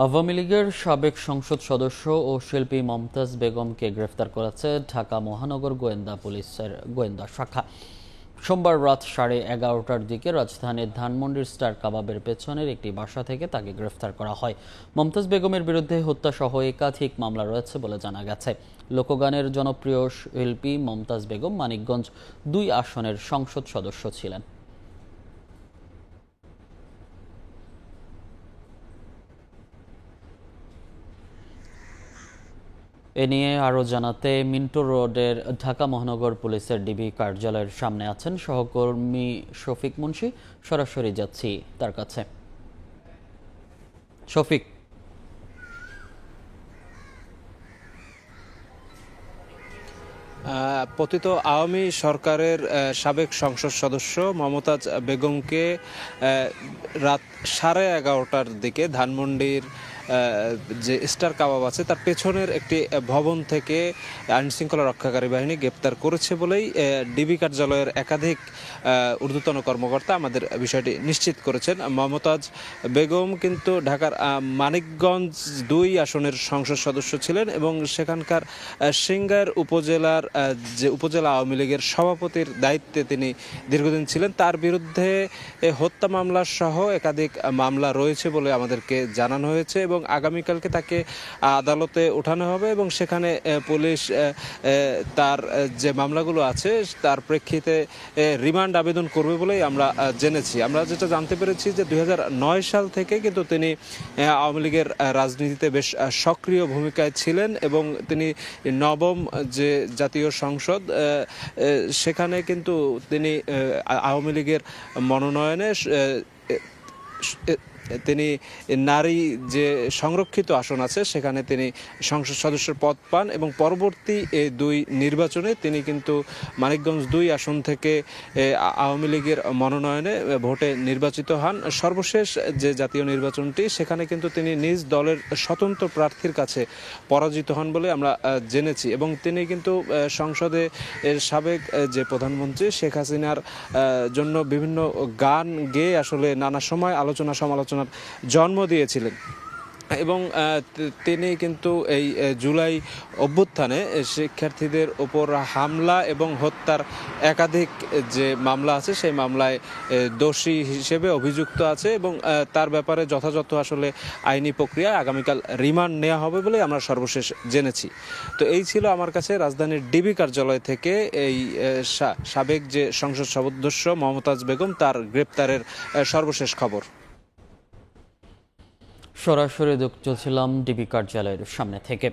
আওয়ামী লীগের সাবেক সংসদ সদস্য ও শিল্পী মমতাজ বেগমকে গ্রেফতার করেছে ঢাকা মহানগর গোয়েন্দা পুলিশের গোয়েন্দা শাখা। সোমবার রাত 11:30টার দিকে রাজধানীর ধানমন্ডির স্টার কাবাবের পেছনের একটি বাসা থেকে তাকে গ্রেফতার করা হয়। মমতাজ বেগমের বিরুদ্ধে হত্যাসহ একাধিক মামলা রয়েছে বলে জানা গেছে। লোকগানের জনপ্রিয় শিল্পী মমতাজ বেগম মানিকগঞ্জ 2 আসনের সংসদ সদস্য ছিলেন। এ নিয়ে আরও জানাতে মিন্টো রোডের ঢাকা মহানগর পুলিশের ডিবি কার্যালয়ের সামনে আছেন সহকর্মী শফিক মুন্সি। সরাসরি যাচ্ছি তার কাছে। শফিক, পতিত আওয়ামী সরকারের সাবেক সংসদ সদস্য মমতাজ বেগমকে রাত 11:30টার দিকে ধানমন্ডির যে স্টার কাবাব আছে তার পেছনের একটি ভবন থেকে আইনশৃঙ্খলা রক্ষাকারী বাহিনী গ্রেপ্তার করেছে বলেই ডিবি কার্যালয়ের একাধিক ঊর্ধ্বতন কর্মকর্তা আমাদের বিষয়টি নিশ্চিত করেছেন। মমতাজ বেগম কিন্তু ঢাকার মানিকগঞ্জ 2 আসনের সংসদ সদস্য ছিলেন এবং সেখানকার সিংগাইর উপজেলার যে উপজেলা আওয়ামী লীগের সভাপতির দায়িত্বে তিনি দীর্ঘদিন ছিলেন। তার বিরুদ্ধে হত্যা মামলা সহ একাধিক মামলা রয়েছে বলে আমাদেরকে জানানো হয়েছে এবং আগামীকালকে তাকে আদালতে ওঠানো হবে এবং সেখানে পুলিশ তার যে মামলাগুলো আছে তার প্রেক্ষিতে রিমান্ড আবেদন করবে বলেই আমরা জেনেছি। আমরা যেটা জানতে পেরেছি যে 2009 সাল থেকে কিন্তু তিনি আওয়ামী লীগের রাজনীতিতে বেশ সক্রিয় ভূমিকায় ছিলেন এবং তিনি নবম যে জাতীয় সংসদ সেখানে কিন্তু তিনি আওয়ামী লীগের মনোনয়নে তিনি নারী যে সংরক্ষিত আসন আছে সেখানে তিনি সংসদ সদস্যের পদ পান এবং পরবর্তী এই 2 নির্বাচনে তিনি কিন্তু মানিকগঞ্জ 2 আসন থেকে আওয়ামী লীগের মনোনয়নে ভোটে নির্বাচিত হন। সর্বশেষ যে জাতীয় নির্বাচনটি সেখানে কিন্তু তিনি নিজ দলের স্বতন্ত্র প্রার্থীর কাছে পরাজিত হন বলে আমরা জেনেছি এবং তিনি কিন্তু সংসদে সাবেক যে প্রধানমন্ত্রী শেখ হাসিনার জন্য বিভিন্ন গান গেয়ে আসলে নানা সময় আলোচনা সমালোচনার জন্ম দিয়েছিলেন এবং তিনি কিন্তু এই জুলাই অভ্যুত্থানে শিক্ষার্থীদের ওপর হামলা এবং হত্যার একাধিক যে মামলা আছে সেই মামলায় দোষী হিসেবে অভিযুক্ত আছে এবং তার ব্যাপারে যথাযথ আসলে আইনি প্রক্রিয়া আগামীকাল রিমান্ড নেওয়া হবে বলে আমরা সর্বশেষ জেনেছি। তো এই ছিল আমার কাছে রাজধানীর ডিবি কার্যালয় থেকে এই সাবেক যে সংসদ সদস্য মমতাজ বেগম তার গ্রেপ্তারের সর্বশেষ খবর। সরাসরি যুক্ত ছিলাম ডিবি কার্যালয়ের সামনে থেকে।